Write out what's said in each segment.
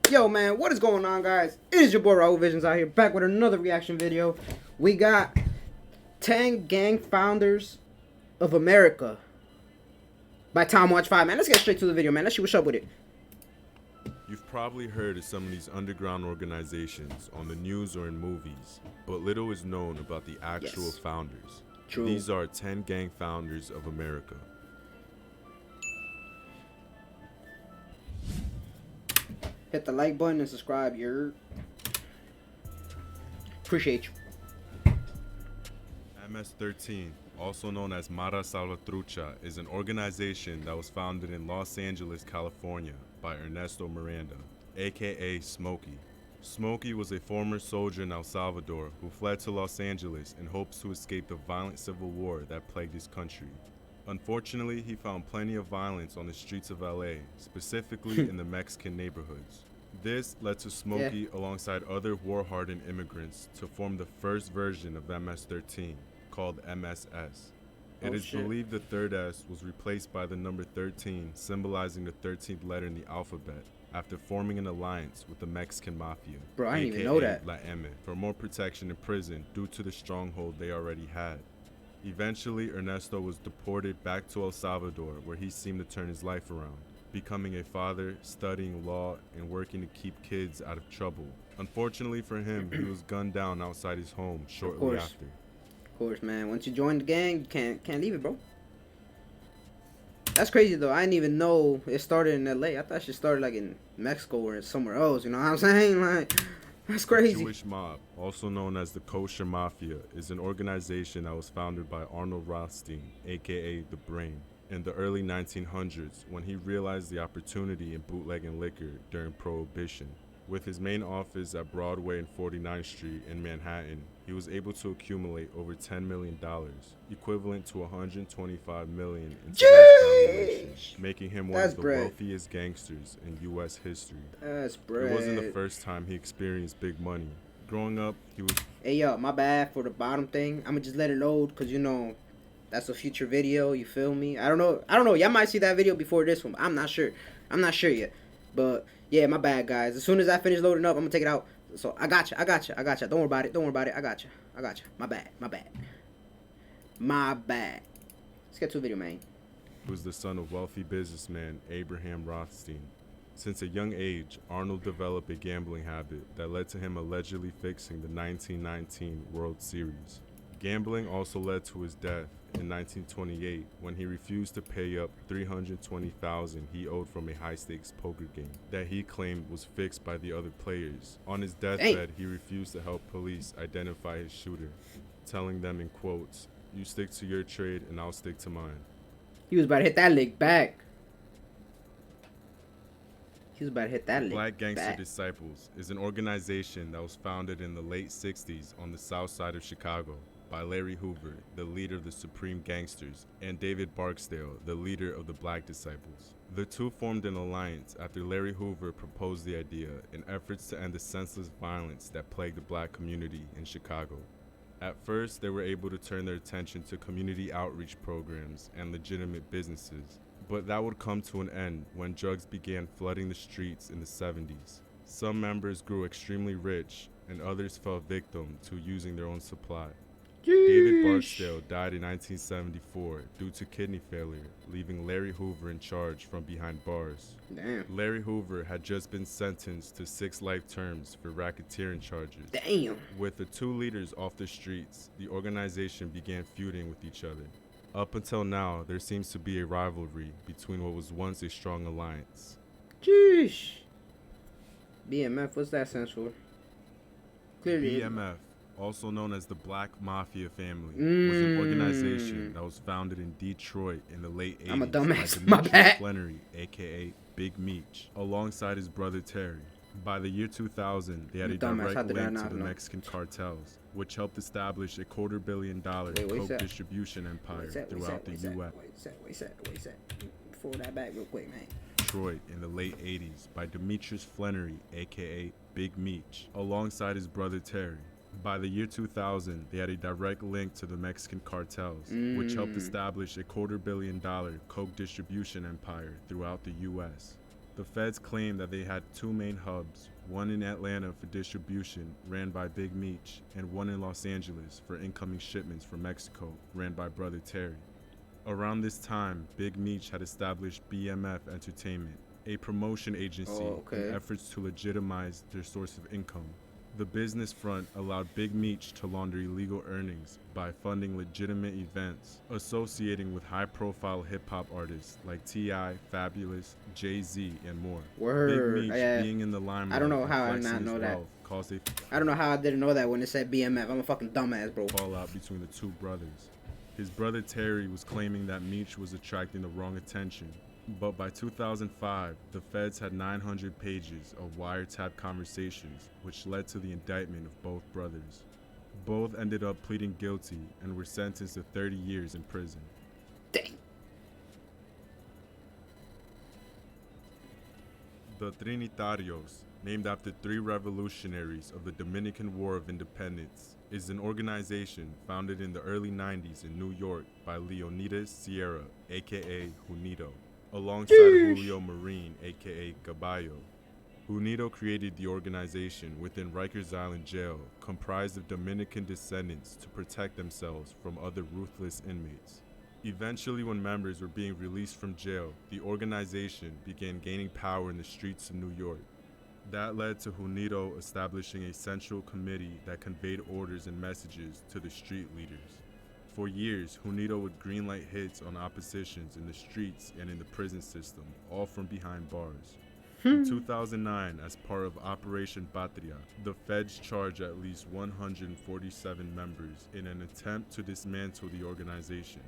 Yo, man, what is going on, guys? It is your boy RaulVisionz out here, back with another reaction video. We got 10 Gang Founders of America by Tom Watch 5, man. Let's get straight to the video, man. Let's see what's up with it. You've probably heard of some of these underground organizations on the news or in movies, but little is known about the actual founders. True. These are 10 gang founders of America. Hit the like button and subscribe, appreciate you. MS-13, also known as Mara Salvatrucha, is an organization that was founded in Los Angeles, California by Ernesto Miranda, aka Smokey. Smokey was a former soldier in El Salvador who fled to Los Angeles in hopes to escape the violent civil war that plagued his country. Unfortunately, he found plenty of violence on the streets of LA, specifically in the Mexican neighborhoods. This led to Smokey, alongside other war-hardened immigrants, to form the first version of MS-13, called MSS. It is believed the third S was replaced by the number 13, symbolizing the 13th letter in the alphabet, after forming an alliance with the Mexican Mafia, Bro, I didn't even know that. La M, for more protection in prison due to the stronghold they already had. Eventually, Ernesto was deported back to El Salvador, where he seemed to turn his life around, becoming a father, studying law, and working to keep kids out of trouble. Unfortunately for him, he was gunned down outside his home shortly after. Of course, man. Once you join the gang, you can't leave it, bro. That's crazy, though. I didn't even know it started in LA. I thought it started like in Mexico or somewhere else. You know what I'm saying? Like, that's crazy. The Jewish mob, also known as the Kosher Mafia, is an organization that was founded by Arnold Rothstein, aka The Brain, in the early 1900s when he realized the opportunity in bootlegging liquor during Prohibition. With his main office at Broadway and 49th Street in Manhattan, he was able to accumulate over $10 million, equivalent to $125 million in today's valuation, making him one of the wealthiest gangsters in U.S. history. That's bread. It wasn't the first time he experienced big money. Growing up, he was... Hey, yo, my bad for the bottom thing. I'm gonna just let it load, because, you know, that's a future video, you feel me? I don't know. Y'all might see that video before this one. I'm not sure yet. But yeah, my bad, guys. As soon as I finish loading up, I'm gonna take it out. So I got you. Don't worry about it. I got you. My bad. Let's get to the video, man. He was the son of wealthy businessman Abraham Rothstein. Since a young age, Arnold developed a gambling habit that led to him allegedly fixing the 1919 World Series. Gambling also led to his death in 1928 when he refused to pay up $320,000 he owed from a high-stakes poker game that he claimed was fixed by the other players. On his deathbed, he refused to help police identify his shooter, telling them in quotes, "You stick to your trade and I'll stick to mine." He was about to hit that lick back. Black Gangster Disciples is an organization that was founded in the late 60s on the south side of Chicago by Larry Hoover, the leader of the Supreme Gangsters, and David Barksdale, the leader of the Black Disciples. The two formed an alliance after Larry Hoover proposed the idea in efforts to end the senseless violence that plagued the black community in Chicago. At first, they were able to turn their attention to community outreach programs and legitimate businesses, but that would come to an end when drugs began flooding the streets in the 70s. Some members grew extremely rich, and others fell victim to using their own supply. David Barksdale died in 1974 due to kidney failure, leaving Larry Hoover in charge from behind bars. Damn. Larry Hoover had just been sentenced to 6 life terms for racketeering charges. Damn. With the two leaders off the streets, the organization began feuding with each other. Up until now, there seems to be a rivalry between what was once a strong alliance. Jeez. BMF, what's that stands for? Clearly. BMF, also known as the Black Mafia Family, was an organization that was founded in Detroit in the late 80s. I'm a dumbass. By My bad. Flannery, aka Big Meech, alongside his brother Terry. By the year 2000, they had a direct link to the Mexican cartels, which helped establish a $250 million coke distribution empire throughout the U.S. Wait. Pull that back real quick, man. Detroit in the late 80s by Demetrius Flannery, aka Big Meech, alongside his brother Terry. By the year 2000, they had a direct link to the Mexican cartels, which helped establish a $250 million coke distribution empire throughout the U.S. The feds claimed that they had two main hubs, one in Atlanta for distribution, ran by Big Meech, and one in Los Angeles for incoming shipments from Mexico, ran by Brother Terry. Around this time, Big Meech had established BMF Entertainment, a promotion agency in efforts to legitimize their source of income. The business front allowed Big Meech to launder illegal earnings by funding legitimate events, associating with high-profile hip-hop artists like T.I., Fabulous, Jay-Z, and more. Word. Big Meech being in the limelight, I don't know how I not know that. I don't know how I didn't know that when it said BMF. I'm a fucking dumbass, bro. Fallout between the two brothers. His brother Terry was claiming that Meech was attracting the wrong attention. But by 2005, the feds had 900 pages of wiretap conversations, which led to the indictment of both brothers. Both ended up pleading guilty and were sentenced to 30 years in prison. Dang. The Trinitarios, named after three revolutionaries of the Dominican War of Independence, is an organization founded in the early 90s in New York by Leonidas Sierra, aka Junito, alongside Julio Marin, aka Caballo. Junito created the organization within Rikers Island Jail, comprised of Dominican descendants to protect themselves from other ruthless inmates. Eventually, when members were being released from jail, the organization began gaining power in the streets of New York. That led to Junito establishing a central committee that conveyed orders and messages to the street leaders. For years, Junito would greenlight hits on oppositions in the streets and in the prison system, all from behind bars. In 2009, as part of Operation Patria, the feds charged at least 147 members in an attempt to dismantle the organization.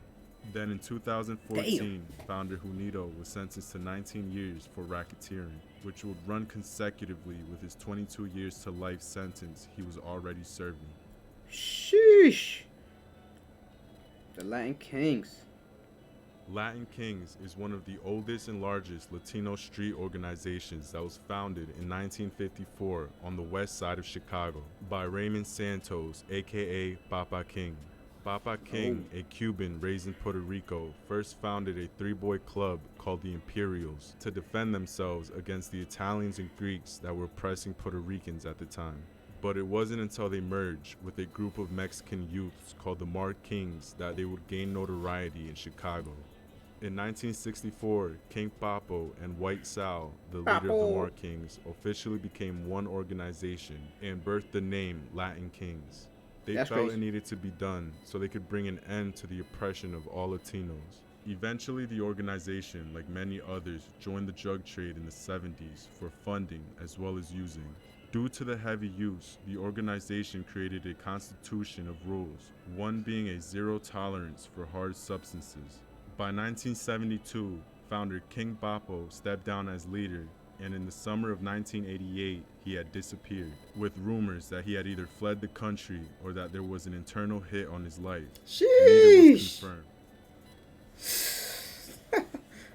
Then in 2014, founder Junito was sentenced to 19 years for racketeering, which would run consecutively with his 22 years to life sentence he was already serving. Sheesh. The Latin Kings. Latin Kings is one of the oldest and largest Latino street organizations that was founded in 1954 on the west side of Chicago by Raymond Santos, aka Papa King. Papa King, a Cuban raised in Puerto Rico, first founded a three-boy club called the Imperials to defend themselves against the Italians and Greeks that were oppressing Puerto Ricans at the time. But it wasn't until they merged with a group of Mexican youths called the Mark Kings that they would gain notoriety in Chicago. In 1964, King Papo and White Sal, the leader of the Mark Kings, officially became one organization and birthed the name Latin Kings. They felt it needed to be done so they could bring an end to the oppression of all Latinos. Eventually, the organization, like many others, joined the drug trade in the 70s for funding as well as using. Due to the heavy use, the organization created a constitution of rules, one being a zero tolerance for hard substances. By 1972, founder King Papo stepped down as leader, and in the summer of 1988, he had disappeared, with rumors that he had either fled the country or that there was an internal hit on his life. Neither was confirmed.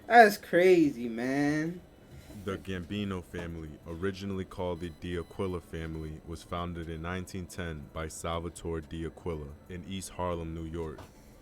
That's crazy, man. The Gambino family, originally called the D'Aquila family, was founded in 1910 by Salvatore D'Aquila in East Harlem, New York.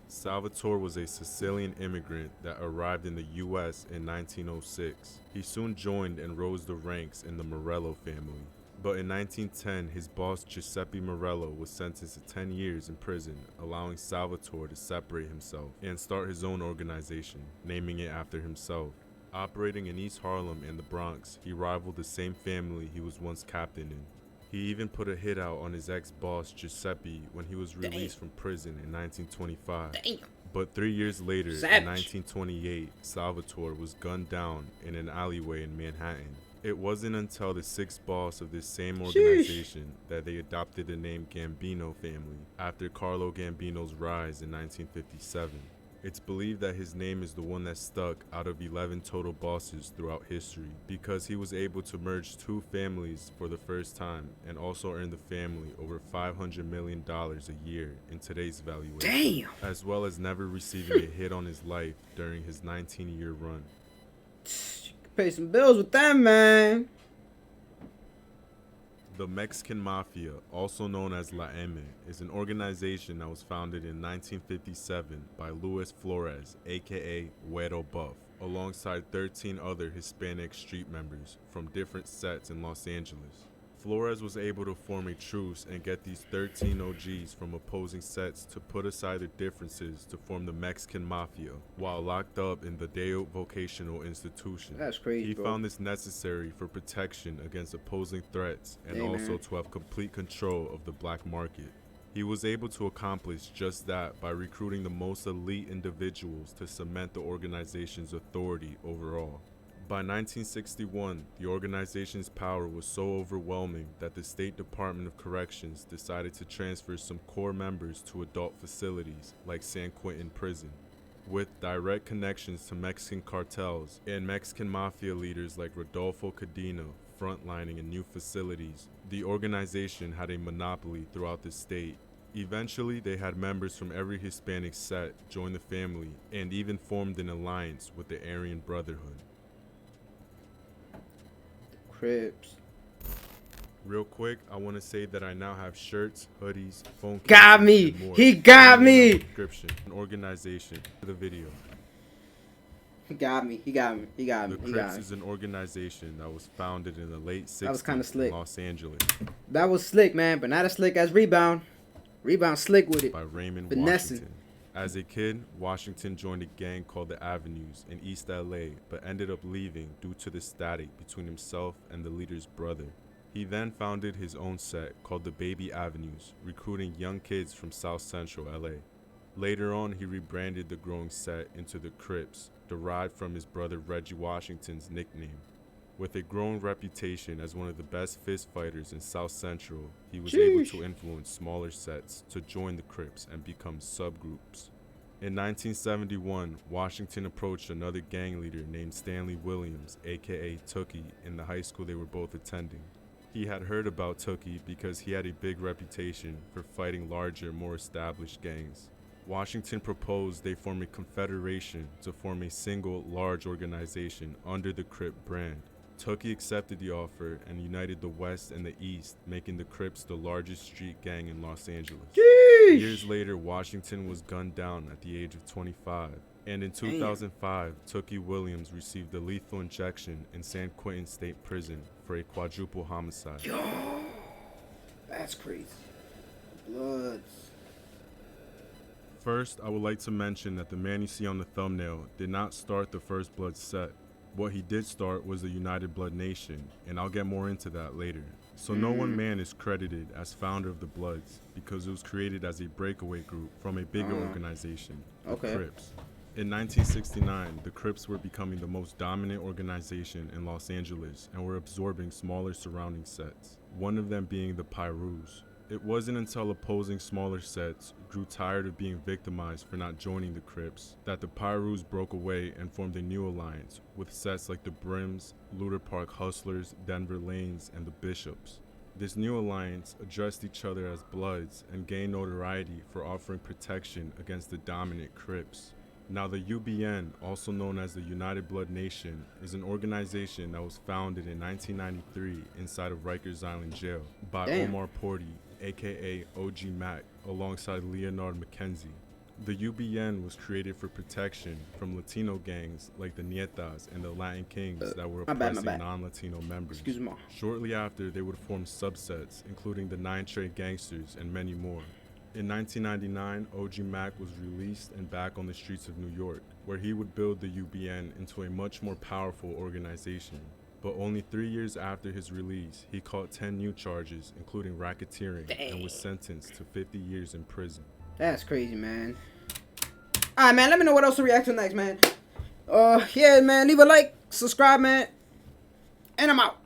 Salvatore was a Sicilian immigrant that arrived in the U.S. in 1906. He soon joined and rose the ranks in the Morello family. But in 1910, his boss Giuseppe Morello was sentenced to 10 years in prison, allowing Salvatore to separate himself and start his own organization, naming it after himself. Operating in East Harlem and the Bronx, he rivaled the same family he was once captain in. He even put a hit out on his ex-boss Giuseppe when he was released from prison in 1925. But 3 years later, in 1928, Salvatore was gunned down in an alleyway in Manhattan. It wasn't until the sixth boss of this same organization that they adopted the name Gambino family after Carlo Gambino's rise in 1957. It's believed that his name is the one that stuck out of 11 total bosses throughout history because he was able to merge two families for the first time and also earn the family over $500 million a year in today's valuation, as well as never receiving a hit on his life during his 19-year run. You can pay some bills with that, man. The Mexican Mafia, also known as La M, is an organization that was founded in 1957 by Luis Flores, aka Güero Buff, alongside 13 other Hispanic street members from different sets in Los Angeles. Flores was able to form a truce and get these 13 OGs from opposing sets to put aside their differences to form the Mexican Mafia while locked up in the Deo Vocational Institution. That's crazy, He bro. found this necessary for protection against opposing threats and Hey, also man. to have complete control of the black market. He was able to accomplish just that by recruiting the most elite individuals to cement the organization's authority overall. By 1961, the organization's power was so overwhelming that the State Department of Corrections decided to transfer some core members to adult facilities like San Quentin Prison. With direct connections to Mexican cartels and Mexican mafia leaders like Rodolfo Cadena frontlining in new facilities, the organization had a monopoly throughout the state. Eventually, they had members from every Hispanic set join the family and even formed an alliance with the Aryan Brotherhood. Crips. Real quick, I want to say that I now have shirts, hoodies, phone Got cases, me. and more. He got Anyone me. in the description, an organization for the video. He got me. He got me. He got me. The He got Crips me. is an organization that was founded in the late 60s That was kinda slick. in Los Angeles That was slick, man, but not as slick as Rebound. Rebound slick with it. by Raymond Finessing. Washington. As a kid, Washington joined a gang called the Avenues in East LA, but ended up leaving due to the static between himself and the leader's brother. He then founded his own set called the Baby Avenues, recruiting young kids from South Central LA. Later on, he rebranded the growing set into the Crips, derived from his brother Reggie Washington's nickname. With a growing reputation as one of the best fist fighters in South Central, he was able Sheesh. to influence smaller sets to join the Crips and become subgroups. In 1971, Washington approached another gang leader named Stanley Williams, aka Tookie, in the high school they were both attending. He had heard about Tookie because he had a big reputation for fighting larger, more established gangs. Washington proposed they form a confederation to form a single, large organization under the Crip brand. Tookie accepted the offer and united the West and the East, making the Crips the largest street gang in Los Angeles. Sheesh. Years later, Washington was gunned down at the age of 25, and in 2005, Tookie Williams received a lethal injection in San Quentin State Prison for a quadruple homicide. Yo, that's crazy. Bloods. First, I would like to mention that the man you see on the thumbnail did not start the First Blood set. What he did start was the United Blood Nation, and I'll get more into that later. So no one man is credited as founder of the Bloods because it was created as a breakaway group from a bigger organization, the Okay. Crips. In 1969, the Crips were becoming the most dominant organization in Los Angeles and were absorbing smaller surrounding sets, one of them being the Pyrus. It wasn't until opposing smaller sets grew tired of being victimized for not joining the Crips that the Pyrus broke away and formed a new alliance with sets like the Brims, Luter Park Hustlers, Denver Lanes, and the Bishops. This new alliance addressed each other as Bloods and gained notoriety for offering protection against the dominant Crips. Now, the UBN, also known as the United Blood Nation, is an organization that was founded in 1993 inside of Rikers Island Jail by Damn. Omar Porty, aka OG Mac, alongside Leonard McKenzie. The UBN was created for protection from Latino gangs like the Nietas and the Latin Kings that were my bad. oppressing non-Latino members. Excuse me. Shortly after, they would form subsets, including the 9 Trade Gangsters and many more. In 1999, OG Mac was released and back on the streets of New York, where he would build the UBN into a much more powerful organization. But only 3 years after his release, he caught 10 new charges, including racketeering, and was sentenced to 50 years in prison. That's crazy, man. Alright, man, let me know what else to react to next, man. Yeah, man, leave a like, subscribe, man, and I'm out.